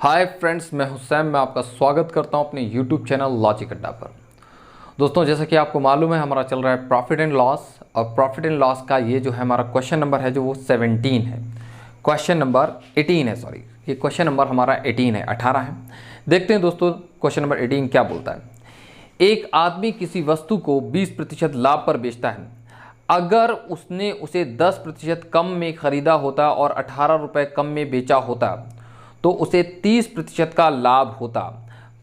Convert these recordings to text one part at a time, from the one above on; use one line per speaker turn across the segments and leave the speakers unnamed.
Hi friends, मैं हुसैन। मैं आपका स्वागत करता हूं अपने यूट्यूब चैनल लॉजिक अड्डा पर। दोस्तों, जैसा कि आपको मालूम है, हमारा चल रहा है प्रॉफिट एंड लॉस। और प्रॉफिट एंड लॉस का ये जो है हमारा क्वेश्चन नंबर है जो वो 17 है। क्वेश्चन नंबर 18 है, सॉरी, ये क्वेश्चन नंबर हमारा 18 है, 18 है। देखते हैं दोस्तों क्वेश्चन नंबर 18 क्या बोलता है। एक आदमी किसी वस्तु को 20% लाभ पर बेचता है। अगर उसने उसे 10% कम में खरीदा होता और 18 रुपये कम में बेचा होता तो उसे 30% का लाभ होता।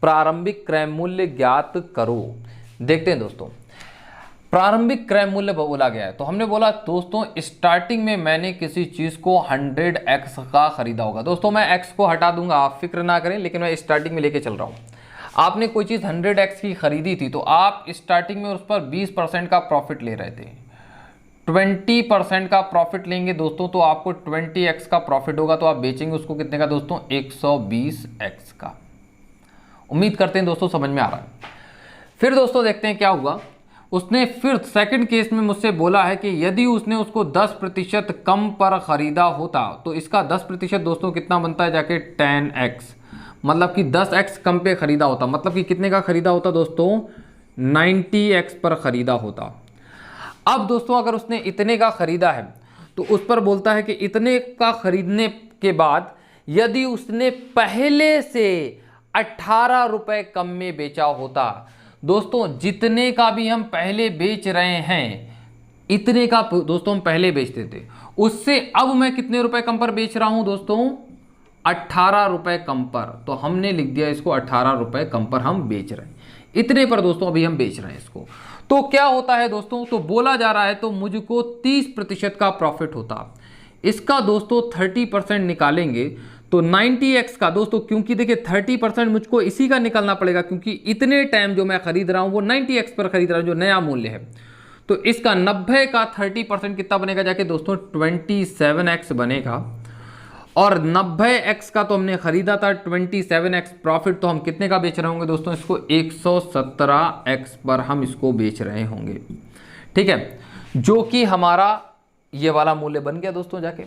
प्रारंभिक क्रय मूल्य ज्ञात करो। देखते हैं दोस्तों, प्रारंभिक क्रय मूल्य बोला गया है तो हमने बोला दोस्तों स्टार्टिंग में मैंने किसी चीज़ को 100x का खरीदा होगा। दोस्तों मैं x को हटा दूंगा, आप फिक्र ना करें, लेकिन मैं स्टार्टिंग में लेके चल रहा हूँ। आपने कोई चीज़ 100x की खरीदी थी तो आप स्टार्टिंग में उस पर 20% का प्रॉफिट ले रहे थे। 20% का प्रॉफिट लेंगे दोस्तों तो आपको 20x का प्रॉफिट होगा, तो आप बेचेंगे उसको कितने का दोस्तों, 120x का। उम्मीद करते हैं दोस्तों समझ में आ रहा है। फिर दोस्तों देखते हैं क्या हुआ। उसने फिर सेकंड केस में मुझसे बोला है कि यदि उसने उसको 10% कम पर खरीदा होता तो इसका 10% दोस्तों कितना बनता है, जाके 10x, मतलब कि 10x कम पे खरीदा होता, मतलब कि कितने का खरीदा होता दोस्तों, 90x पर खरीदा होता। अब दोस्तों अगर उसने इतने का खरीदा है तो उस पर बोलता है कि इतने का खरीदने के बाद यदि उसने पहले से 18 रुपये कम में बेचा होता। दोस्तों जितने का भी हम पहले बेच रहे हैं, इतने का दोस्तों हम पहले बेचते थे, उससे अब मैं कितने रुपए कम पर बेच रहा हूं दोस्तों, 18 रुपये कम पर। तो हमने लिख दिया इसको 18 रुपये कम पर हम बेच रहे हैं, इतने पर दोस्तों अभी हम बेच रहे हैं इसको। तो क्या होता है दोस्तों, तो बोला जा रहा है तो मुझको 30% का प्रॉफिट होता। इसका दोस्तों 30% निकालेंगे तो 90x का दोस्तों, क्योंकि देखिए 30% मुझको इसी का निकालना पड़ेगा क्योंकि इतने टाइम जो मैं खरीद रहा हूं वो 90x पर खरीद रहा हूं, जो नया मूल्य है। तो इसका 90 का 30% कितना बनेगा, जाके दोस्तों 27x बनेगा। और 90x का तो हमने खरीदा था, 27x प्रॉफिट तो हम कितने का बेच रहे होंगे दोस्तों, इसको 117x पर हम इसको बेच रहे होंगे। ठीक है, जो कि हमारा ये वाला मूल्य बन गया दोस्तों जाके।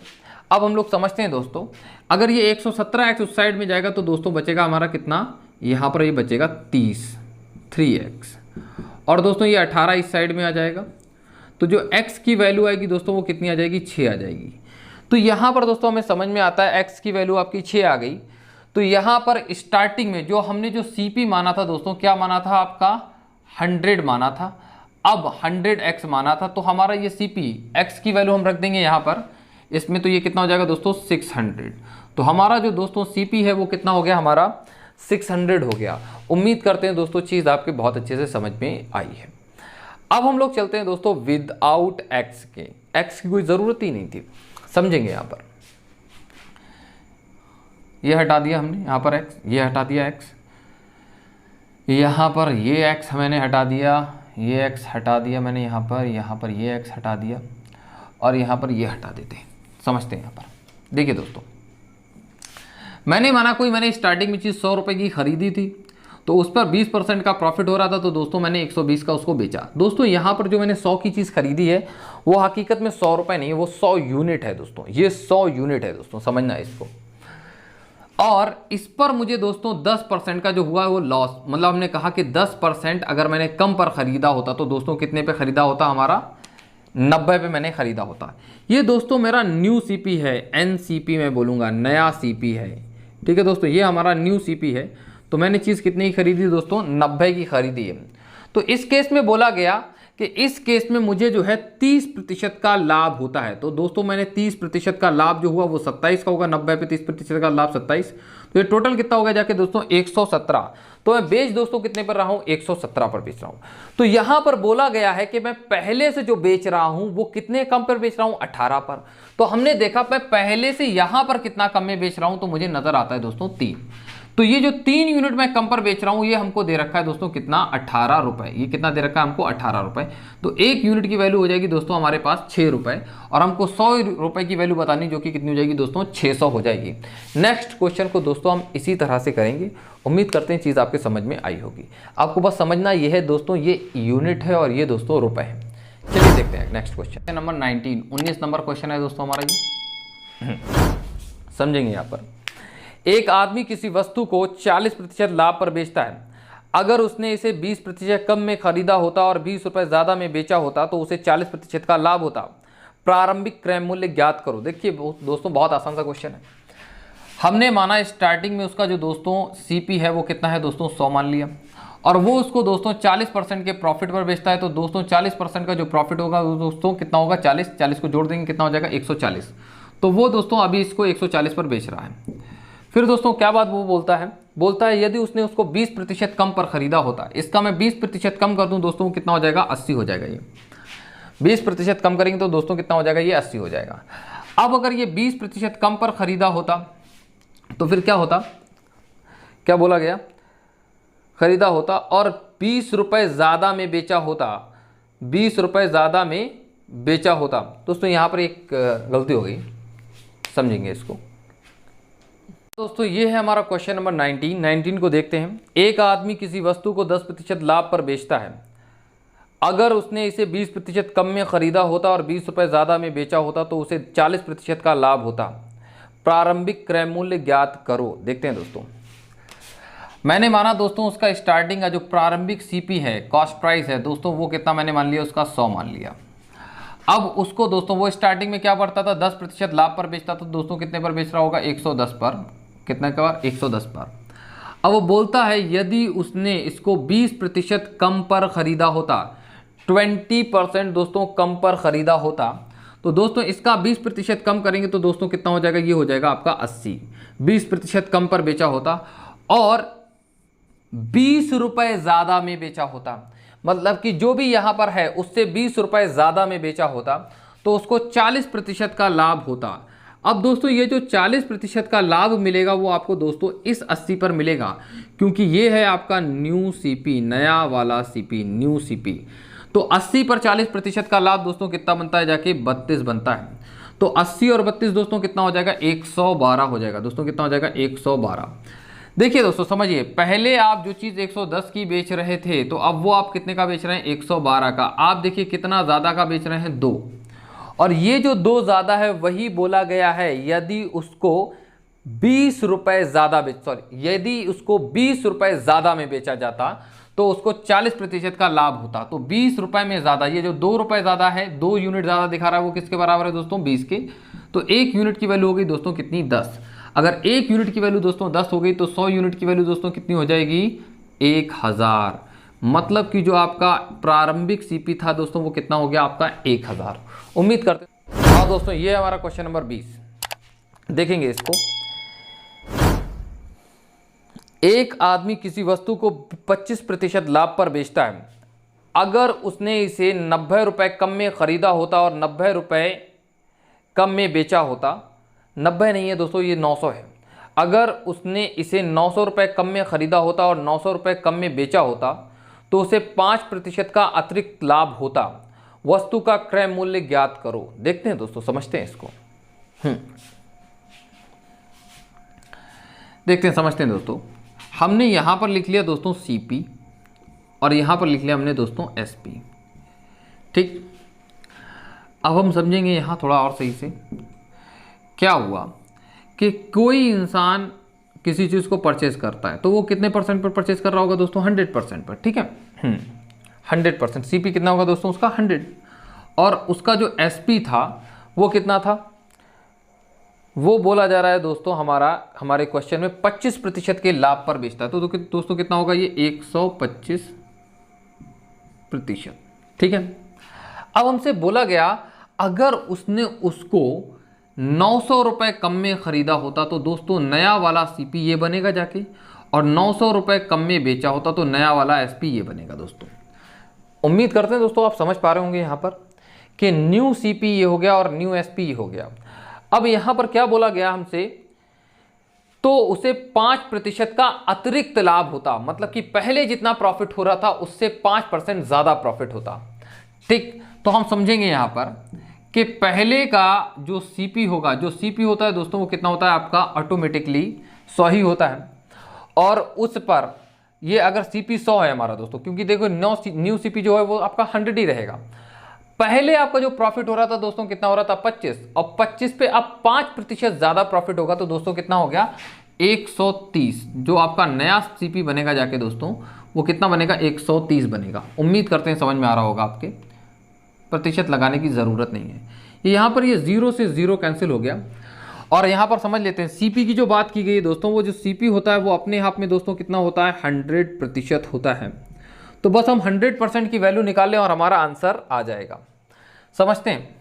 अब हम लोग समझते हैं दोस्तों, अगर ये 117x उस साइड में जाएगा तो दोस्तों बचेगा हमारा कितना, यहाँ पर ये बचेगा 3x। और दोस्तों ये 18 इस साइड में आ जाएगा, तो जो x की वैल्यू आएगी दोस्तों वो कितनी आ जाएगी, 6 आ जाएगी। तो यहाँ पर दोस्तों हमें समझ में आता है x की वैल्यू आपकी 6 आ गई। तो यहाँ पर स्टार्टिंग में जो हमने जो CP माना था दोस्तों, क्या माना था आपका, 100 माना था, अब 100x माना था। तो हमारा ये CP x की वैल्यू हम रख देंगे यहाँ पर, इसमें तो ये कितना हो जाएगा दोस्तों, 600। तो हमारा जो दोस्तों CP है वो कितना हो गया, हमारा 600 हो गया। उम्मीद करते हैं दोस्तों चीज़ आपके बहुत अच्छे से समझ में आई है। अब हम लोग चलते हैं दोस्तों विदाउट x के। x की कोई ज़रूरत ही नहीं थी, समझेंगे। यहाँ पर ये हटा दिया हमने, यहाँ पर x, ये हटा दिया x, यहाँ पर ये x मैंने हटा दिया, ये x हटा दिया मैंने यहाँ पर ये x हटा दिया, और यहाँ पर ये हटा देते हैं। समझते हैं यहाँ पर। देखिए दोस्तों, मैंने स्टार्टिंग में चीज़ 100 रुपये की खरीदी थी तो उस पर 20% का प्रॉफिट हो रहा था, तो दोस्तों मैंने 120 का उसको बेचा। दोस्तों यहाँ पर जो मैंने 100 की चीज़ खरीदी है वो हकीकत में 100 रुपये नहीं है, वो 100 यूनिट है दोस्तों। ये 100 यूनिट है दोस्तों, समझना है इसको। और इस पर मुझे दोस्तों 10% का जो हुआ वो लॉस, मतलब हमने कहा कि 10% अगर मैंने कम पर ख़रीदा होता तो दोस्तों कितने पे ख़रीदा होता, हमारा 90 पे मैंने ख़रीदा होता। ये दोस्तों मेरा न्यू CP है, NCP मैं बोलूँगा, नया CP है। ठीक है दोस्तों, ये हमारा न्यू CP है। तो मैंने चीज़ कितनी की खरीदी दोस्तों, 90 की खरीदी है। तो इस केस में बोला गया कि इस केस में मुझे जो है 30% का लाभ होता है। तो दोस्तों मैंने 30% का लाभ जो हुआ वो 27 का होगा, 90 पे 30% का लाभ 27। तो ये टोटल कितना होगा जाके दोस्तों, 117। तो मैं बेच दोस्तों कितने पर रहा हूँ, 117 पर बेच रहा हूँ। तो यहाँ पर बोला गया है कि मैं पहले से जो बेच रहा हूँ वो कितने कम पर बेच रहा हूँ, 18 पर। तो हमने देखा मैं पहले से यहाँ पर कितना कम में बेच रहा हूँ, तो मुझे नजर आता है दोस्तों 3। तो ये जो 3 यूनिट मैं कम पर बेच रहा हूँ ये हमको दे रखा है दोस्तों कितना, 18 रुपये। ये कितना दे रखा है हमको, 18 रुपये। तो 1 यूनिट की वैल्यू हो जाएगी दोस्तों हमारे पास 6 रुपये, और हमको 100 रुपये की वैल्यू बतानी, जो कि कितनी हो जाएगी दोस्तों, 600 हो जाएगी। नेक्स्ट क्वेश्चन को दोस्तों हम इसी तरह से करेंगे। उम्मीद करते हैं चीज़ आपके समझ में आई होगी। आपको बस समझना ये है दोस्तों, ये यूनिट है और ये दोस्तों रुपये है। चलिए देखते हैं next question number 19 number question है दोस्तों हमारा ये। समझेंगे यहाँ पर। एक आदमी किसी वस्तु को 40% लाभ पर बेचता है। अगर उसने इसे 20% कम में खरीदा होता और 20 रुपये ज़्यादा में बेचा होता तो उसे 40% का लाभ होता। प्रारंभिक क्रय मूल्य ज्ञात करो। देखिए दोस्तों, बहुत आसान सा क्वेश्चन है। हमने माना स्टार्टिंग में उसका जो दोस्तों सीपी है वो कितना है दोस्तों, 100 मान लिया, और वो उसको दोस्तों 40% के प्रॉफिट पर बेचता है। तो दोस्तों 40% का जो प्रॉफिट होगा वो दोस्तों कितना होगा, 40 को जोड़ देंगे कितना हो जाएगा, 140। तो वो दोस्तों अभी इसको 140 पर बेच रहा है। फिर दोस्तों क्या बात वो बोलता है यदि उसने उसको 20% कम पर खरीदा होता। इसका मैं 20% कम कर दूं दोस्तों, कितना हो जाएगा, 80 हो जाएगा। ये 20% कम करेंगे तो दोस्तों कितना हो जाएगा, ये 80 हो जाएगा। अब अगर ये 20% कम पर खरीदा होता तो फिर क्या होता, क्या बोला गया, खरीदा होता और 20 रुपये ज़्यादा में बेचा होता, 20 रुपये ज़्यादा में बेचा होता। दोस्तों यहाँ पर एक गलती हो गई, समझेंगे इसको। दोस्तों ये है हमारा क्वेश्चन नंबर 19 को देखते हैं। एक आदमी किसी वस्तु को 10% लाभ पर बेचता है। अगर उसने इसे 20% कम में खरीदा होता और 20 रुपये ज़्यादा में बेचा होता तो उसे 40% का लाभ होता। प्रारंभिक क्रय मूल्य ज्ञात करो। देखते हैं दोस्तों, मैंने माना दोस्तों उसका स्टार्टिंग का जो प्रारंभिक सीपी है, कॉस्ट प्राइस है दोस्तों, वो कितना मैंने मान लिया, उसका 100 मान लिया। अब उसको दोस्तों वो स्टार्टिंग में क्या पड़ता था, 10% लाभ पर बेचता था। दोस्तों कितने पर बेच रहा होगा, 110 पर। कितने का, 110 पर। अब वो बोलता है यदि उसने इसको 20% कम पर खरीदा होता, 20% दोस्तों कम पर खरीदा होता, तो दोस्तों इसका 20% कम करेंगे तो दोस्तों कितना हो जाएगा, ये हो जाएगा आपका 80। 20% कम पर बेचा होता और 20 रुपये ज़्यादा में बेचा होता, मतलब कि जो भी यहाँ पर है उससे 20 रुपये ज़्यादा में बेचा होता तो उसको 40% का लाभ होता। अब दोस्तों ये जो 40% का लाभ मिलेगा वो आपको दोस्तों इस 80 पर मिलेगा, क्योंकि ये है आपका न्यू सीपी, नया वाला सीपी, न्यू सीपी। तो 80 पर 40% का लाभ दोस्तों कितना बनता है, जाके 32 बनता है। तो 80 और 32 दोस्तों कितना हो जाएगा, 112 हो जाएगा। दोस्तों कितना हो जाएगा, 112। देखिए दोस्तों समझिए, पहले आप जो चीज़ 110 की बेच रहे थे तो अब वो आप कितने का बेच रहे हैं, 112 का। आप देखिए कितना ज़्यादा का बेच रहे हैं, 2। और ये जो 2 ज़्यादा है वही बोला गया है यदि उसको 20 रुपये ज़्यादा यदि उसको 20 रुपये ज़्यादा में बेचा जाता तो उसको 40% का लाभ होता। तो 20 रुपये में ज़्यादा, ये जो 2 रुपये ज़्यादा है, 2 यूनिट ज़्यादा दिखा रहा है, वो किसके बराबर है दोस्तों, 20 के। तो 1 यूनिट की वैल्यू हो गई दोस्तों कितनी, 10। अगर 1 यूनिट की वैल्यू दोस्तों 10 हो गई तो 100 यूनिट की वैल्यू दोस्तों कितनी हो जाएगी, 1000। मतलब कि जो आपका प्रारंभिक सीपी था दोस्तों वो कितना हो गया आपका, 1000। उम्मीद करते हैं। हाँ दोस्तों ये हमारा क्वेश्चन नंबर 20, देखेंगे इसको। एक आदमी किसी वस्तु को 25% लाभ पर बेचता है। अगर उसने इसे 90 रुपये कम में खरीदा होता और 90 रुपये कम में बेचा होता, 90 नहीं है दोस्तों, ये 900 है। अगर उसने इसे 900 रुपये कम में खरीदा होता और 900 रुपये कम में बेचा होता तो उसे 5% का अतिरिक्त लाभ होता। वस्तु का क्रय मूल्य ज्ञात करो। देखते हैं दोस्तों, समझते हैं इसको। देखते हैं, समझते हैं दोस्तों। हमने यहां पर लिख लिया दोस्तों सीपी और यहां पर लिख लिया हमने दोस्तों एसपी, ठीक। अब हम समझेंगे यहां थोड़ा और सही से। क्या हुआ कि कोई इंसान किसी चीज़ को परचेज करता है तो वो कितने % पर परचेज कर रहा होगा दोस्तों, 100% पर, ठीक है। 100%। सीपी कितना होगा दोस्तों उसका, 100। और उसका जो एसपी था वो कितना था, वो बोला जा रहा है दोस्तों हमारे क्वेश्चन में 25% के लाभ पर बेचता है। तो दोस्तों कितना होगा, ये 125%, ठीक है। अब हमसे बोला गया अगर उसने उसको 900 रुपये कम में खरीदा होता तो दोस्तों नया वाला सीपी ये बनेगा जाके, और 900 रुपये कम में बेचा होता तो नया वाला एसपी ये बनेगा दोस्तों। उम्मीद करते हैं दोस्तों आप समझ पा रहे होंगे यहाँ पर कि न्यू सीपी ये हो गया और न्यू एसपी ये हो गया। अब यहाँ पर क्या बोला गया हमसे, तो उसे 5% का अतिरिक्त लाभ होता, मतलब कि पहले जितना प्रॉफिट हो रहा था उससे 5% ज़्यादा प्रॉफिट होता, ठीक। तो हम समझेंगे यहाँ पर कि पहले का जो सीपी होगा, जो सीपी होता है दोस्तों वो कितना होता है आपका, ऑटोमेटिकली 100 ही होता है। और उस पर ये अगर सीपी 100 है हमारा दोस्तों, क्योंकि देखो न्यू सीपी जो है वो आपका 100 ही रहेगा। पहले आपका जो प्रॉफिट हो रहा था दोस्तों कितना हो रहा था, 25, और 25 पे अब 5% ज़्यादा प्रॉफिट होगा तो दोस्तों कितना हो गया, 130 जो आपका नया सीपी बनेगा जाके दोस्तों वो कितना बनेगा, 130 बनेगा। उम्मीद करते हैं समझ में आ रहा होगा, आपके प्रतिशत लगाने की ज़रूरत नहीं है। यहाँ पर ये 0 से 0 कैंसिल हो गया। और यहाँ पर समझ लेते हैं सीपी की जो बात की गई है दोस्तों, वो जो सीपी होता है वो अपने आप में दोस्तों कितना होता है, 100% होता है। तो बस हम 100% की वैल्यू निकाल लें और हमारा आंसर आ जाएगा। समझते हैं,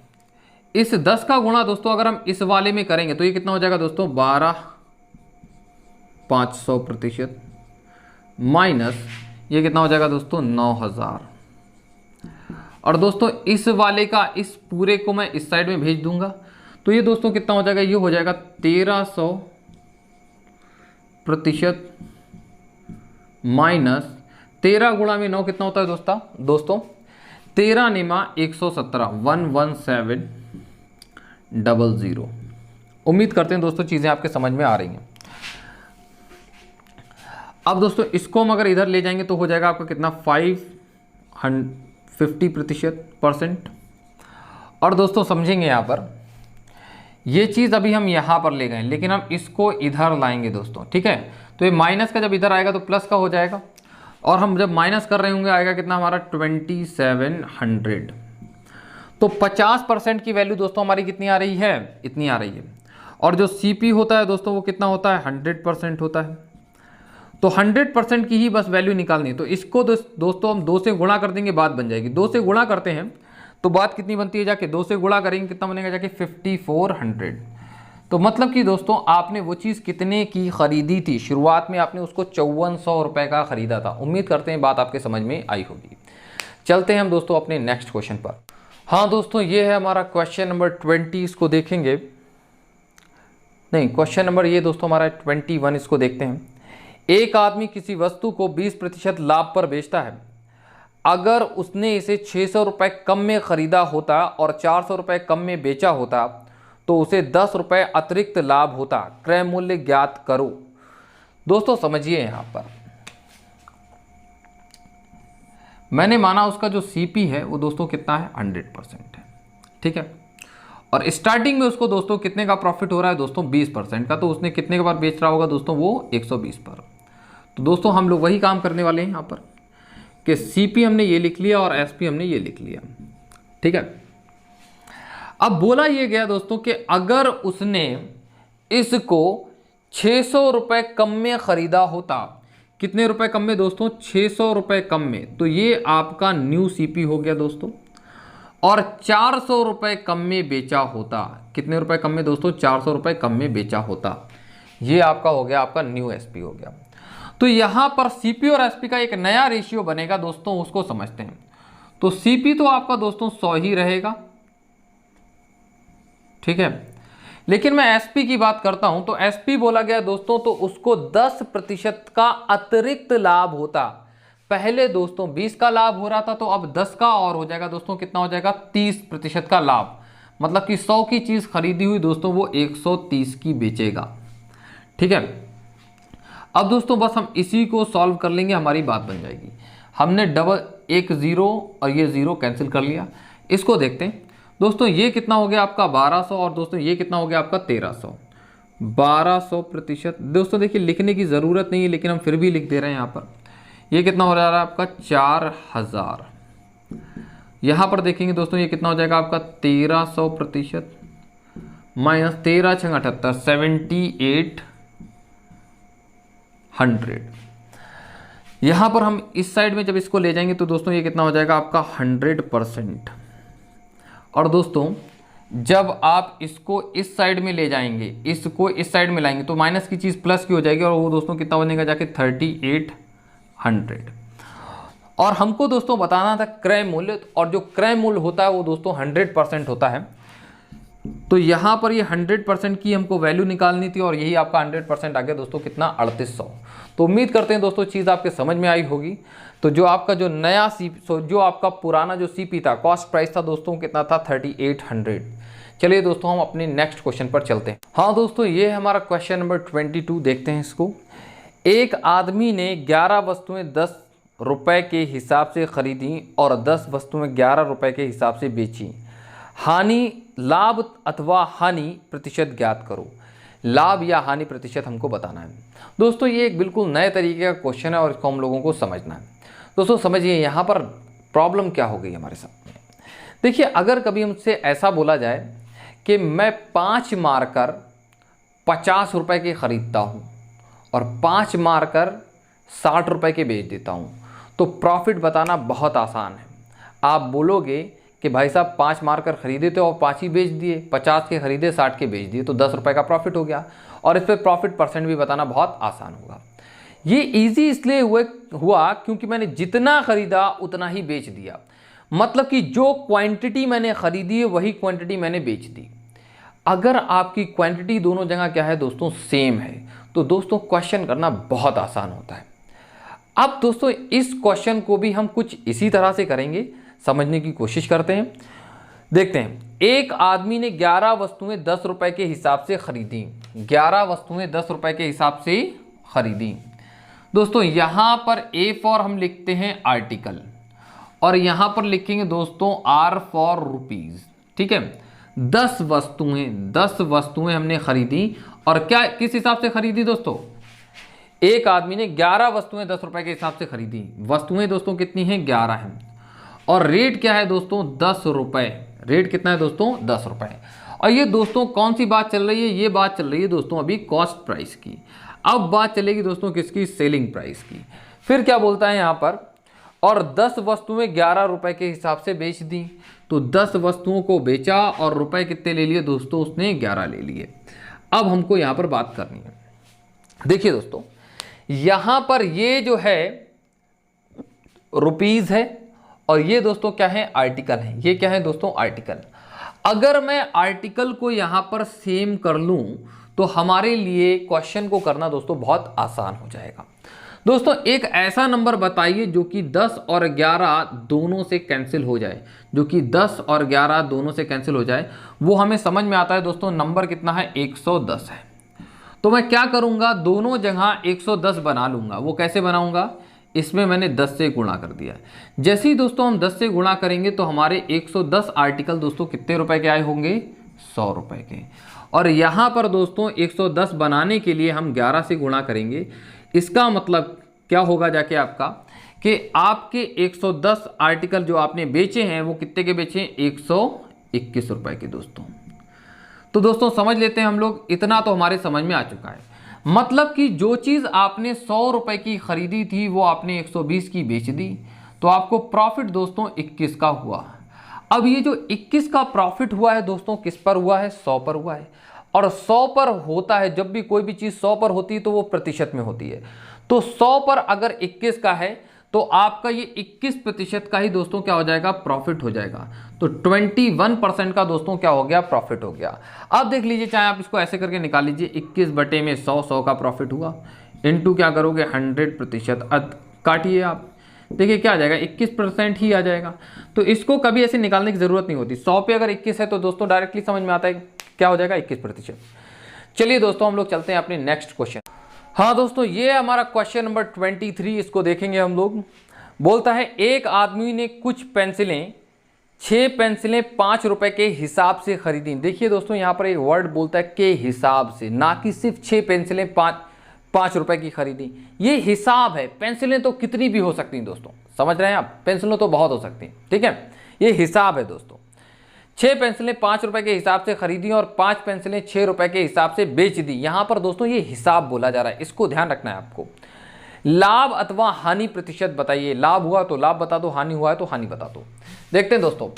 इस 10 का गुणा दोस्तों अगर हम इस वाले में करेंगे तो ये कितना हो जाएगा दोस्तों, 12,500% माइनस ये कितना हो जाएगा दोस्तों, 9,000। और दोस्तों इस वाले का इस पूरे को मैं इस साइड में भेज दूंगा तो ये दोस्तों कितना हो जाएगा, ये हो जाएगा 1300% माइनस 13 गुणा में 9 कितना होता है दोस्तों 13 निमा 117, 11700। उम्मीद करते हैं दोस्तों चीज़ें आपके समझ में आ रही हैं। अब दोस्तों इसको हम अगर इधर ले जाएंगे तो हो जाएगा आपका कितना, 50%। और दोस्तों समझेंगे यहाँ पर, ये चीज़ अभी हम यहाँ पर ले गए लेकिन हम इसको इधर लाएंगे दोस्तों, ठीक है। तो ये माइनस का जब इधर आएगा तो प्लस का हो जाएगा, और हम जब माइनस कर रहे होंगे आएगा कितना हमारा 2700। तो 50% की वैल्यू दोस्तों हमारी कितनी आ रही है, इतनी आ रही है। और जो सीपी होता है दोस्तों वो कितना होता है, 100% होता है। तो 100% की ही बस वैल्यू निकालनी है। तो इसको दोस्तों हम 2 से गुणा कर देंगे, बात बन जाएगी। 2 से गुणा करते हैं तो बात कितनी बनती है, जाके 2 से गुणा करेंगे कितना बनेगा जाके 5400। तो मतलब कि दोस्तों आपने वो चीज़ कितने की खरीदी थी, शुरुआत में आपने उसको 5400 रुपये का खरीदा था। उम्मीद करते हैं बात आपके समझ में आई होगी। चलते हैं हम दोस्तों अपने नेक्स्ट क्वेश्चन पर। हाँ दोस्तों ये है हमारा क्वेश्चन नंबर 20, इसको देखेंगे। नहीं, क्वेश्चन नंबर ये दोस्तों हमारा 21, इसको देखते हैं। एक आदमी किसी वस्तु को 20% लाभ पर बेचता है। अगर उसने इसे 600 रुपये कम में ख़रीदा होता और 400 रुपये कम में बेचा होता तो उसे 10 रुपये अतिरिक्त लाभ होता। क्रय मूल्य ज्ञात करो। दोस्तों समझिए, यहाँ पर मैंने माना उसका जो सीपी है वो दोस्तों कितना है, 100% है, ठीक है। और स्टार्टिंग में उसको दोस्तों कितने का प्रॉफिट हो रहा है दोस्तों, 20% का। तो उसने कितने के बार बेच रहा होगा दोस्तों, वो 120 पर। तो दोस्तों हम लोग वही काम करने वाले हैं यहाँ पर कि सीपी हमने ये लिख लिया और एसपी हमने ये लिख लिया, ठीक है। अब बोला ये गया दोस्तों कि अगर उसने इसको 600 रुपये कम में ख़रीदा होता, कितने रुपए कम में दोस्तों, 600 रुपये कम में, तो ये आपका न्यू सीपी हो गया दोस्तों। और 400 रुपये कम में बेचा होता, कितने रुपए कम में दोस्तों, 400 रुपये कम में बेचा होता, ये आपका हो गया, आपका न्यू एसपी हो गया। तो यहाँ पर सीपी और एसपी का एक नया रेशियो बनेगा दोस्तों, उसको समझते हैं। तो सीपी तो आपका दोस्तों 100 ही रहेगा, ठीक है। लेकिन मैं एसपी की बात करता हूं तो एसपी बोला गया दोस्तों तो उसको 10% का अतिरिक्त लाभ होता। पहले दोस्तों 20 का लाभ हो रहा था तो अब 10 का और हो जाएगा दोस्तों, कितना हो जाएगा, 30% का लाभ। मतलब कि 100 की चीज खरीदी हुई दोस्तों वो 130 की बेचेगा, ठीक है। अब दोस्तों बस हम इसी को सॉल्व कर लेंगे, हमारी बात बन जाएगी। हमने एक 0 और ये 0 कैंसिल कर लिया। इसको देखते हैं दोस्तों, ये कितना हो गया आपका 1200 और दोस्तों ये कितना हो गया आपका 1300। 1200% दोस्तों देखिए लिखने की ज़रूरत नहीं है लेकिन हम फिर भी लिख दे रहे हैं यहाँ पर। ये कितना हो रहा है आपका 4000। यहाँ पर देखेंगे दोस्तों ये कितना हो जाएगा आपका 1300% माइनस 13 छंग 78, 7800। यहाँ पर हम इस साइड में जब इसको ले जाएंगे तो दोस्तों ये कितना हो जाएगा आपका 100%। और दोस्तों जब आप इसको इस साइड में ले जाएंगे, इसको इस साइड में लाएंगे तो माइनस की चीज़ प्लस की हो जाएगी और वो दोस्तों कितना बनेगा जाके 3800। और हमको दोस्तों बताना था क्रय मूल्य, और जो क्रय मूल्य होता है वो दोस्तों 100% होता है। तो यहाँ पर ये 100% की हमको वैल्यू निकालनी थी और यही आपका 100% आ गया दोस्तों, कितना 3800। तो उम्मीद करते हैं दोस्तों चीज़ आपके समझ में आई होगी। तो जो आपका जो नया जो आपका पुराना जो सीपी था, कॉस्ट प्राइस था दोस्तों कितना था 3800। चलिए दोस्तों हम अपने नेक्स्ट क्वेश्चन पर चलते हैं। हाँ दोस्तों ये है हमारा क्वेश्चन नंबर 22, देखते हैं इसको। एक आदमी ने 11 वस्तुएं 10 रुपए के हिसाब से खरीदी और 10 वस्तुएं 11 रुपए के हिसाब से बेची। हानि, लाभ अथवा हानि प्रतिशत ज्ञात करो। लाभ या हानि प्रतिशत हमको बताना है। दोस्तों ये एक बिल्कुल नए तरीके का क्वेश्चन है और इसको हम लोगों को समझना है। दोस्तों समझिए यहाँ पर प्रॉब्लम क्या हो गई हमारे साथ में। देखिए अगर कभी हमसे ऐसा बोला जाए कि मैं 5 मार्कर 50 रुपए के ख़रीदता हूँ और 5 मार्कर 60 रुपए के बेच देता हूँ, तो प्रॉफिट बताना बहुत आसान है। आप बोलोगे कि भाई साहब 5 मार्कर खरीदे थे और 5 ही बेच दिए, 50 के खरीदे 60 के बेच दिए, तो 10 रुपये का प्रॉफिट हो गया। और इस पर प्रॉफिट परसेंट भी बताना बहुत आसान होगा। ये इजी इसलिए हुआ क्योंकि मैंने जितना खरीदा उतना ही बेच दिया। मतलब कि जो क्वांटिटी मैंने खरीदी है वही क्वांटिटी मैंने बेच दी। अगर आपकी क्वांटिटी दोनों जगह क्या है दोस्तों, सेम है, तो दोस्तों क्वेश्चन करना बहुत आसान होता है। अब दोस्तों इस क्वेश्चन को भी हम कुछ इसी तरह से करेंगे, समझने की कोशिश करते हैं। देखते हैं, एक आदमी ने 11 वस्तुएं 10 रुपए के हिसाब से खरीदी। 11 वस्तुएं 10 रुपए के हिसाब से खरीदी। दोस्तों यहां पर ए फॉर हम लिखते हैं आर्टिकल और यहां पर लिखेंगे दोस्तों आर फॉर रुपीज। ठीक है, 10 वस्तुएं हमने खरीदी। और क्या किस हिसाब से खरीदी दोस्तों? एक आदमी ने 11 वस्तुएं 10 रुपए के हिसाब से खरीदी। वस्तुएं दोस्तों कितनी हैं? 11 हैं। और रेट क्या है दोस्तों? 10 रुपए। रेट कितना है दोस्तों? 10 रुपए। और ये दोस्तों कौन सी बात चल रही है? ये बात चल रही है दोस्तों अभी कॉस्ट प्राइस की। अब बात चलेगी दोस्तों किसकी? सेलिंग प्राइस की। फिर क्या बोलता है यहाँ पर? और 10 वस्तुएं 11 रुपए के हिसाब से बेच दी। तो 10 वस्तुओं को बेचा और रुपए कितने ले लिए दोस्तों? उसने 11 ले लिए। अब हमको यहाँ पर बात करनी है। देखिए दोस्तों यहाँ पर ये जो है रुपीज है और ये दोस्तों क्या है? आर्टिकल है। ये क्या है दोस्तों? आर्टिकल। अगर मैं आर्टिकल को यहाँ पर सेम कर लूँ तो हमारे लिए क्वेश्चन को करना दोस्तों बहुत आसान हो जाएगा। दोस्तों एक ऐसा नंबर बताइए जो कि 10 और 11 दोनों से कैंसिल हो जाए। जो कि 10 और 11 दोनों से कैंसिल हो जाए, वो हमें समझ में आता है दोस्तों। नंबर कितना है? 110 है। तो मैं क्या करूंगा? दोनों जगह 110 बना लूंगा। वो कैसे बनाऊंगा? इसमें मैंने 10 से गुणा कर दिया। जैसे ही दोस्तों हम 10 से गुणा करेंगे तो हमारे 110 आर्टिकल दोस्तों कितने रुपए के आए होंगे? 100 रुपए के। और यहाँ पर दोस्तों 110 बनाने के लिए हम 11 से गुणा करेंगे। इसका मतलब क्या होगा जाके आपका कि आपके 110 आर्टिकल जो आपने बेचे हैं वो कितने के बेचे? 121 रुपए के दोस्तों। तो दोस्तों समझ लेते हैं हम लोग, इतना तो हमारे समझ में आ चुका है। मतलब कि जो चीज़ आपने 100 रुपए की खरीदी थी वो आपने 120 की बेच दी, तो आपको प्रॉफिट दोस्तों 21 का हुआ। अब ये जो 21 का प्रॉफिट हुआ है दोस्तों किस पर हुआ है? 100 पर हुआ है। और 100 पर होता है, जब भी कोई भी चीज़ 100 पर होती है तो वो प्रतिशत में होती है। तो 100 पर अगर 21 का है तो आपका ये 21% का ही दोस्तों क्या हो जाएगा? प्रॉफिट हो जाएगा। तो 21% का दोस्तों क्या हो गया? प्रॉफिट हो गया। अब देख लीजिए, चाहे आप इसको ऐसे करके निकाल लीजिए, 21 बटे में 100 का प्रॉफिट हुआ, इनटू क्या करोगे? 100%। काटिए आप, देखिए क्या आ जाएगा? 21% ही आ जाएगा। तो इसको कभी ऐसे निकालने की जरूरत नहीं होती। 100 पे अगर 21 है तो दोस्तों डायरेक्टली समझ में आता है क्या हो जाएगा? 21%। चलिए दोस्तों हम लोग चलते हैं अपने नेक्स्ट क्वेश्चन। हाँ दोस्तों ये हमारा क्वेश्चन नंबर 23, इसको देखेंगे हम लोग। बोलता है एक आदमी ने कुछ पेंसिलें 6 पेंसिलें 5 रुपए के हिसाब से खरीदी। देखिए दोस्तों यहाँ पर एक वर्ड बोलता है के हिसाब से, ना कि सिर्फ 6 पेंसिलें 5 रुपए की खरीदी। ये हिसाब है। पेंसिलें तो कितनी भी हो सकती हैं दोस्तों, समझ रहे हैं आप? पेंसिलें तो बहुत हो सकती हैं, ठीक है। ये हिसाब है दोस्तों। 6 पेंसिलें 5 रुपए के हिसाब से खरीदी और 5 पेंसिलें 6 रुपए के हिसाब से बेच दी। यहां पर दोस्तों ये हिसाब बोला जा रहा है, इसको ध्यान रखना है आपको। लाभ अथवा हानि प्रतिशत बताइए। लाभ हुआ तो लाभ बता दो, हानि हुआ है तो हानि बता दो। देखते हैं दोस्तों,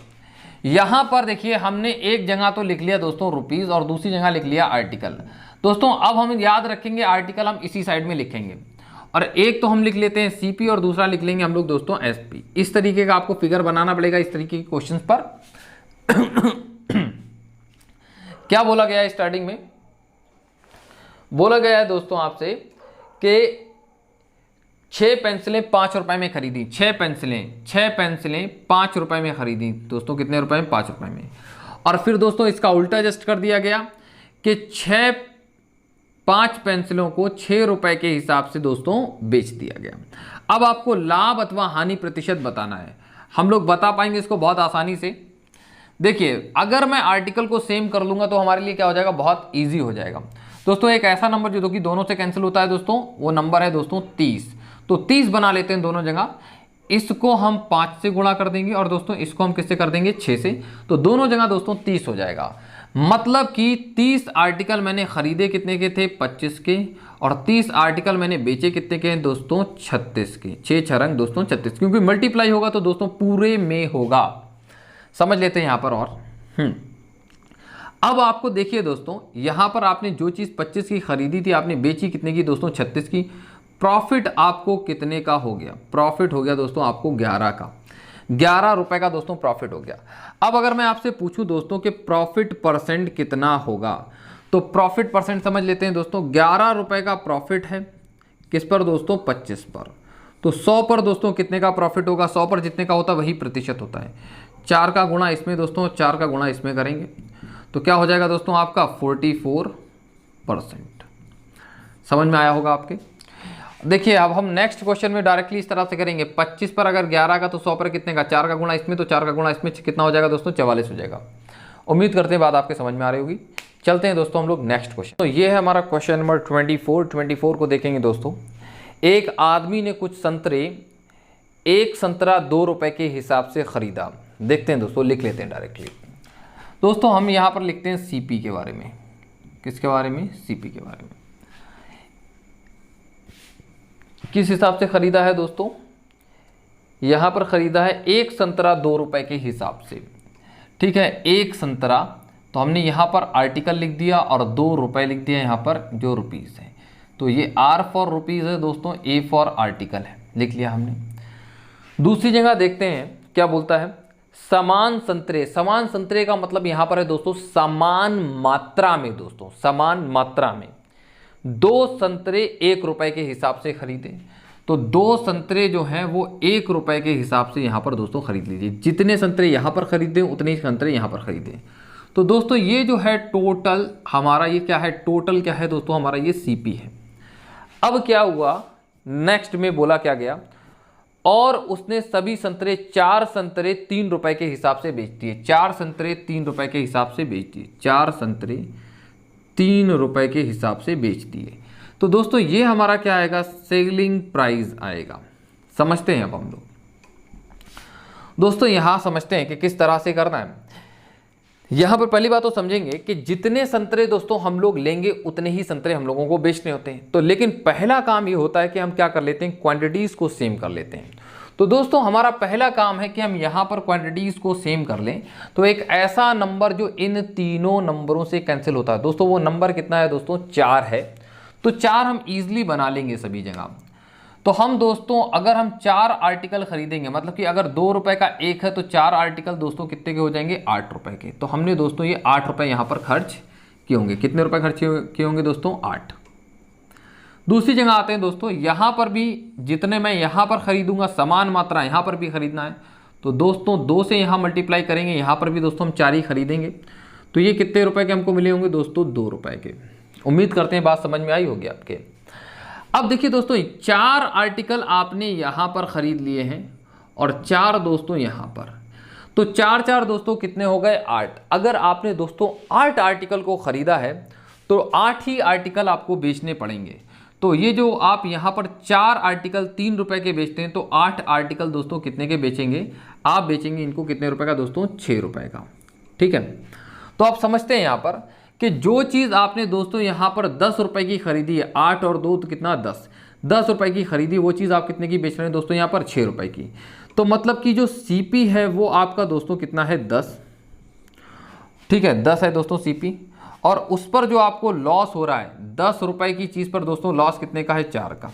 यहां पर देखिए हमने एक जगह तो लिख लिया दोस्तों रुपीज और दूसरी जगह लिख लिया आर्टिकल। दोस्तों अब हम याद रखेंगे आर्टिकल हम इसी साइड में लिखेंगे, और एक तो हम लिख लेते हैं सीपी और दूसरा लिख लेंगे हम लोग दोस्तों एसपी। इस तरीके का आपको फिगर बनाना पड़ेगा इस तरीके के क्वेश्चन पर। क्या बोला गया है स्टार्टिंग में? बोला गया है दोस्तों आपसे कि 6 पेंसिलें 5 रुपए में खरीदी। 6 पेंसिलें 5 रुपए में खरीदी दोस्तों। कितने रुपए में? 5 रुपए में। और फिर दोस्तों इसका उल्टा एडजस्ट कर दिया गया कि 5 पेंसिलों को 6 रुपए के हिसाब से दोस्तों बेच दिया गया। अब आपको लाभ अथवा हानि प्रतिशत बताना है। हम लोग बता पाएंगे इसको बहुत आसानी से। देखिए अगर मैं आर्टिकल को सेम कर लूंगा तो हमारे लिए क्या हो जाएगा? बहुत इजी हो जाएगा। दोस्तों एक ऐसा नंबर जो कि दोनों से कैंसिल होता है दोस्तों, वो नंबर है दोस्तों 30। तो 30 बना लेते हैं दोनों जगह, इसको हम 5 से गुणा कर देंगे और दोस्तों इसको हम किससे कर देंगे 6 से, तो दोनों जगह दोस्तों 30 हो जाएगा। मतलब कि 30 आर्टिकल मैंने खरीदे कितने के थे 25 के, और 30 आर्टिकल मैंने बेचे कितने के हैं दोस्तों 36 के। 6 छरंग दोस्तों 36, क्योंकि मल्टीप्लाई होगा तो दोस्तों पूरे में होगा, समझ लेते हैं यहाँ पर। और अब आपको देखिए दोस्तों, यहाँ पर आपने जो चीज़ 25 की खरीदी थी आपने बेची कितने की दोस्तों 36 की। प्रॉफिट आपको कितने का हो गया, प्रॉफिट हो गया दोस्तों आपको 11 का, 11 रुपए का दोस्तों प्रॉफिट हो गया। अब अगर मैं आपसे पूछूं दोस्तों कि प्रॉफिट परसेंट कितना होगा, तो प्रॉफिट परसेंट समझ लेते हैं दोस्तों। 11 रुपए का प्रॉफिट है किस पर दोस्तों 25 पर, तो 100 पर दोस्तों कितने का प्रॉफिट होगा, 100 पर जितने का होता है वही प्रतिशत होता है। 4 का गुणा इसमें दोस्तों, 4 का गुणा इसमें करेंगे तो क्या हो जाएगा दोस्तों आपका 44%। समझ में आया होगा आपके। देखिए अब हम नेक्स्ट क्वेश्चन में डायरेक्टली इस तरह से करेंगे। 25 पर अगर 11 का तो 100 पर कितने का, 4 का गुणा इसमें, तो 4 का गुणा इसमें कितना हो जाएगा दोस्तों 44 हो जाएगा। उम्मीद करते हैं बात आपके समझ में आ रही होगी। चलते हैं दोस्तों हम लोग नेक्स्ट क्वेश्चन। तो ये है हमारा क्वेश्चन नंबर 24 को देखेंगे दोस्तों। एक आदमी ने कुछ संतरे, एक संतरा 2 रुपए के हिसाब से खरीदा। देखते हैं दोस्तों, लिख लेते हैं डायरेक्टली। दोस्तों हम यहाँ पर लिखते हैं सीपी के बारे में। किसके बारे में, सीपी के बारे में। किस हिसाब से खरीदा है दोस्तों, यहां पर खरीदा है एक संतरा 2 रुपए के हिसाब से। ठीक है, एक संतरा, तो हमने यहां पर आर्टिकल लिख दिया और 2 रुपए लिख दिया यहां पर जो रुपीस है। तो ये R फॉर रुपीज है दोस्तों, A फॉर आर्टिकल है, लिख लिया हमने। दूसरी जगह देखते हैं क्या बोलता है, समान संतरे। समान संतरे का मतलब यहां पर है दोस्तों समान मात्रा में, दोस्तों समान मात्रा में 2 संतरे 1 रुपए के हिसाब से खरीदे। तो 2 संतरे जो हैं वो 1 रुपए के हिसाब से यहां पर दोस्तों खरीद लीजिए। जितने संतरे यहां पर खरीदे उतने ही संतरे यहां पर खरीदे। तो दोस्तों ये जो है टोटल हमारा, ये क्या है, टोटल क्या है दोस्तों हमारा, ये सीपी है। अब क्या हुआ, नेक्स्ट में बोला क्या गया, और उसने सभी संतरे 4 संतरे 3 रुपए के हिसाब से बेच दिए। 4 संतरे 3 रुपए के हिसाब से बेच दिए। 4 संतरे 3 रुपए के हिसाब से बेच दिए। तो दोस्तों ये हमारा क्या आएगा, सेलिंग प्राइस आएगा। समझते हैं अब हम लोग दोस्तों, यहां समझते हैं कि किस तरह से करना है। यहां पर पहली बात तो समझेंगे कि जितने संतरे दोस्तों हम लोग लेंगे उतने ही संतरे हम लोगों को बेचने होते हैं। तो लेकिन पहला काम ये होता है कि हम क्या कर लेते हैं, क्वांटिटीज को सेम कर लेते हैं। तो दोस्तों हमारा पहला काम है कि हम यहाँ पर क्वांटिटीज़ को सेम कर लें। तो एक ऐसा नंबर जो इन तीनों नंबरों से कैंसिल होता है दोस्तों, वो नंबर कितना है दोस्तों 4 है। तो 4 हम ईजिली बना लेंगे सभी जगह। तो हम दोस्तों अगर हम 4 आर्टिकल खरीदेंगे, मतलब कि अगर 2 रुपए का एक है तो 4 आर्टिकल दोस्तों कितने के हो जाएंगे 8 रुपए के। तो हमने दोस्तों ये 8 रुपए यहाँ पर खर्च किए होंगे। कितने रुपए खर्च किए होंगे दोस्तों 8। दूसरी जगह आते हैं दोस्तों, यहाँ पर भी जितने मैं यहाँ पर खरीदूंगा समान मात्रा यहाँ पर भी खरीदना है। तो दोस्तों 2 से यहाँ मल्टीप्लाई करेंगे, यहाँ पर भी दोस्तों हम 4 ही खरीदेंगे। तो ये कितने रुपए के हमको मिले होंगे दोस्तों 2 रुपए के। उम्मीद करते हैं बात समझ में आई होगी आपके। अब देखिए दोस्तों 4 आर्टिकल आपने यहाँ पर खरीद लिए हैं और 4 दोस्तों यहाँ पर। तो 4 दोस्तों कितने हो गए 8। अगर आपने दोस्तों 8 आर्टिकल को खरीदा है तो 8 ही आर्टिकल आपको बेचने पड़ेंगे। तो ये जो आप यहाँ पर 4 आर्टिकल 3 रुपए के बेचते हैं, तो 8 आर्टिकल दोस्तों कितने के बेचेंगे, आप बेचेंगे इनको कितने रुपए का दोस्तों 6 रुपए का। ठीक है, तो आप समझते हैं यहाँ पर कि जो चीज़ आपने दोस्तों यहाँ पर 10 रुपए की खरीदी है, 8 और 2 तो कितना 10 रुपए की खरीदी, वो चीज़ आप कितने की बेच रहे हैं दोस्तों यहाँ पर 6 रुपए की। तो मतलब कि जो सीपी है वो आपका दोस्तों कितना है 10। ठीक है, 10 है दोस्तों सीपी। और उस पर जो आपको लॉस हो रहा है 10 रुपए की चीज़ पर दोस्तों लॉस कितने का है 4 का।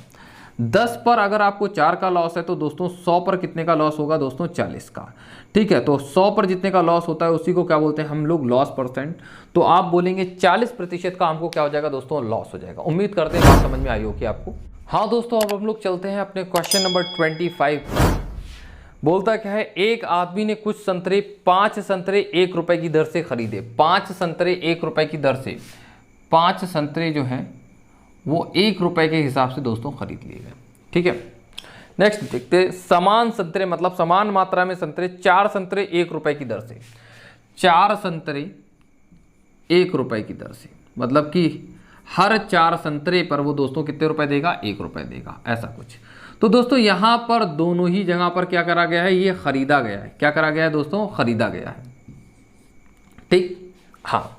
10 पर अगर आपको 4 का लॉस है तो दोस्तों 100 पर कितने का लॉस होगा दोस्तों 40 का। ठीक है, तो 100 पर जितने का लॉस होता है उसी को क्या बोलते हैं हम लोग लॉस परसेंट। तो आप बोलेंगे 40% का हमको क्या हो जाएगा दोस्तों लॉस हो जाएगा। उम्मीद करते हैं बात समझ में आई होगी आपको। हाँ दोस्तों, अब हम लोग चलते हैं अपने क्वेश्चन नंबर 25। बोलता क्या है, एक आदमी ने कुछ संतरे 5 संतरे 1 रुपए की दर से खरीदे। 5 संतरे 1 रुपए की दर से, 5 संतरे जो हैं वो 1 रुपए के हिसाब से दोस्तों खरीद लिए गए। ठीक है, नेक्स्ट देखते हैं समान संतरे, मतलब समान मात्रा में संतरे 4 संतरे 1 रुपए की दर से। 4 संतरे 1 रुपए की दर से, मतलब कि हर 4 संतरे पर वो दोस्तों कितने रुपए देगा, 1 रुपए देगा, ऐसा कुछ। तो दोस्तों यहाँ पर दोनों ही जगह पर क्या करा गया है, ये खरीदा गया है। क्या करा गया है दोस्तों, खरीदा गया है। ठीक, हाँ।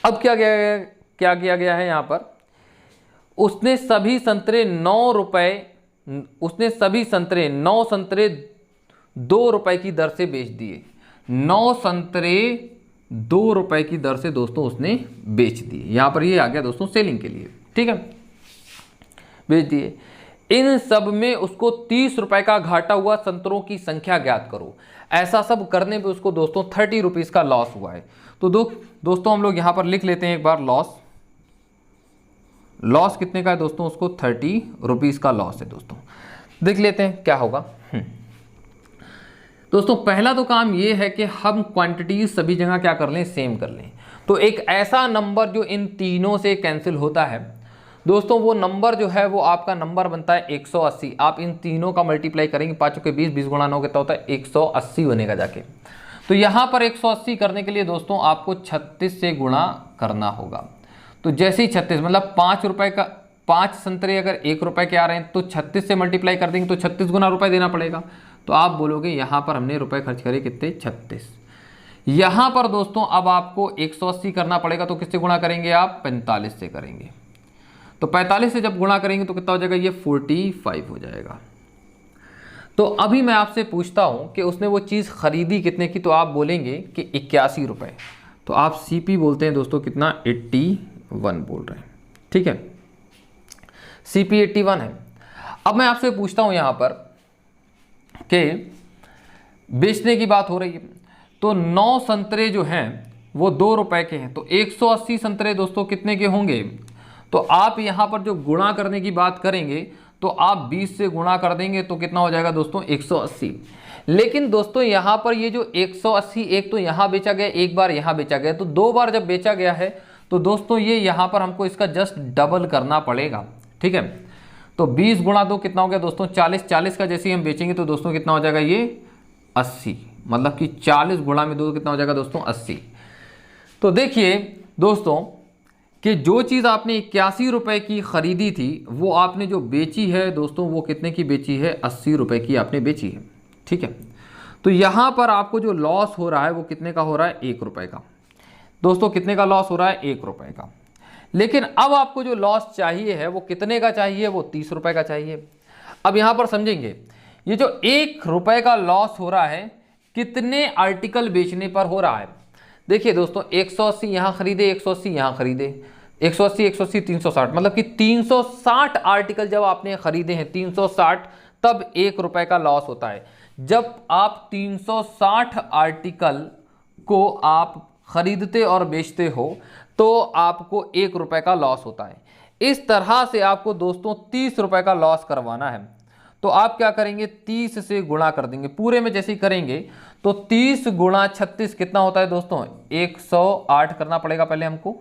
अब क्या किया गया है यहाँ पर, उसने सभी संतरे 9 रुपए, उसने सभी संतरे 9 संतरे 2 रुपए की दर से बेच दिए। 9 संतरे 2 रुपए की दर से दोस्तों उसने बेच दिए। यहां पर ये आ गया दोस्तों सेलिंग के लिए, ठीक है, बेच दिए। इन सब में उसको 30 रुपए का घाटा हुआ, संतरों की संख्या ज्ञात करो। ऐसा सब करने पे उसको दोस्तों 30 रुपीज का लॉस हुआ है। तो दोस्तों हम लोग यहां पर लिख लेते हैं एक बार, लॉस कितने का है दोस्तों, उसको 30 रुपीज का लॉस है दोस्तों। देख लेते हैं क्या होगा। दोस्तों पहला तो काम ये है कि हम क्वांटिटी सभी जगह क्या कर लें, सेम कर लें। तो एक ऐसा नंबर जो इन तीनों से कैंसिल होता है दोस्तों, वो नंबर जो है वो आपका नंबर बनता है 180। आप इन तीनों का मल्टीप्लाई करेंगे, 5 के 20, 20 गुणा 9 कितना होता है, 180 बनेगा जाके। तो यहाँ पर 180 करने के लिए दोस्तों आपको 36 से गुणा करना होगा। तो जैसे ही 36 मतलब 5 रुपए का, 5 संतरे अगर 1 रुपए के आ रहे हैं तो 36 से मल्टीप्लाई कर देंगे तो 36 गुना रुपए देना पड़ेगा। तो आप बोलोगे यहाँ पर हमने रुपए खर्च करे कितने, 36। यहाँ पर दोस्तों अब आपको 180 करना पड़ेगा, तो किससे गुणा करेंगे आप, 45 से करेंगे। तो 45 से जब गुणा करेंगे तो कितना हो जाएगा, ये 45 हो जाएगा। तो अभी मैं आपसे पूछता हूं कि उसने वो चीज़ खरीदी कितने की, तो आप बोलेंगे कि 81 रुपये। तो आप सीपी बोलते हैं दोस्तों कितना, 81 बोल रहे हैं, ठीक है, सीपी 81 है। अब मैं आपसे पूछता हूं यहां पर कि बेचने की बात हो रही है, तो 9 संतरे जो हैं वो 2 रुपए के हैं, तो 180 संतरे दोस्तों कितने के होंगे। तो आप यहां पर जो गुणा करने की बात करेंगे तो आप 20 से गुणा कर देंगे तो कितना हो जाएगा दोस्तों, 180। लेकिन दोस्तों यहां पर ये जो 180, एक तो यहां बेचा गया, एक बार यहां बेचा गया, तो 2 बार जब बेचा गया है तो दोस्तों ये यहां पर हमको इसका जस्ट डबल करना पड़ेगा, ठीक है। तो 20 गुणा 2 कितना हो गया दोस्तों, 40। 40 का जैसे ही हम बेचेंगे तो दोस्तों कितना हो जाएगा, ये 80। मतलब कि 40 गुणा में 2 कितना हो जाएगा दोस्तों, 80। तो देखिए दोस्तों कि जो चीज़ आपने 81 रुपए की खरीदी थी वो आपने जो बेची है दोस्तों, वो कितने की बेची है, 80 रुपए की आपने बेची है, ठीक है। तो यहाँ पर आपको जो लॉस हो रहा है वो कितने का हो रहा है, 1 रुपए का। दोस्तों कितने का लॉस हो रहा है, 1 रुपए का। लेकिन अब आपको जो लॉस चाहिए है वो कितने का चाहिए, वो 30 रुपए का चाहिए। अब यहाँ पर समझेंगे, ये जो 1 रुपए का लॉस हो रहा है कितने आर्टिकल बेचने पर हो रहा है। देखिए दोस्तों 180 यहाँ खरीदे, 180 यहाँ खरीदे, 180 180 360, मतलब कि 360 आर्टिकल जब आपने खरीदे हैं 360, तब 1 रुपए का लॉस होता है। जब आप 360 आर्टिकल को आप खरीदते और बेचते हो तो आपको 1 रुपए का लॉस होता है। इस तरह से आपको दोस्तों 30 रुपए का लॉस करवाना है। तो आप क्या करेंगे, 30 से गुणा कर देंगे। पूरे में जैसे ही करेंगे तो 30 गुणा 36 कितना होता है दोस्तों, 108 करना पड़ेगा पहले हमको।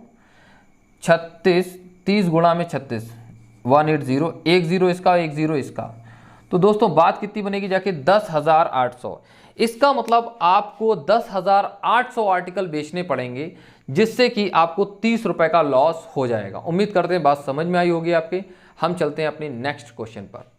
36, 30 गुणा में 36, 180, एक जीरो इसका, एक जीरो इसका। तो दोस्तों बात कितनी बनेगी जाके, 10,800। इसका मतलब आपको 10,800 आर्टिकल बेचने पड़ेंगे, जिससे कि आपको 30 रुपए का लॉस हो जाएगा। उम्मीद करते हैं बात समझ में आई होगी आपके। हम चलते हैं अपने नेक्स्ट क्वेश्चन पर।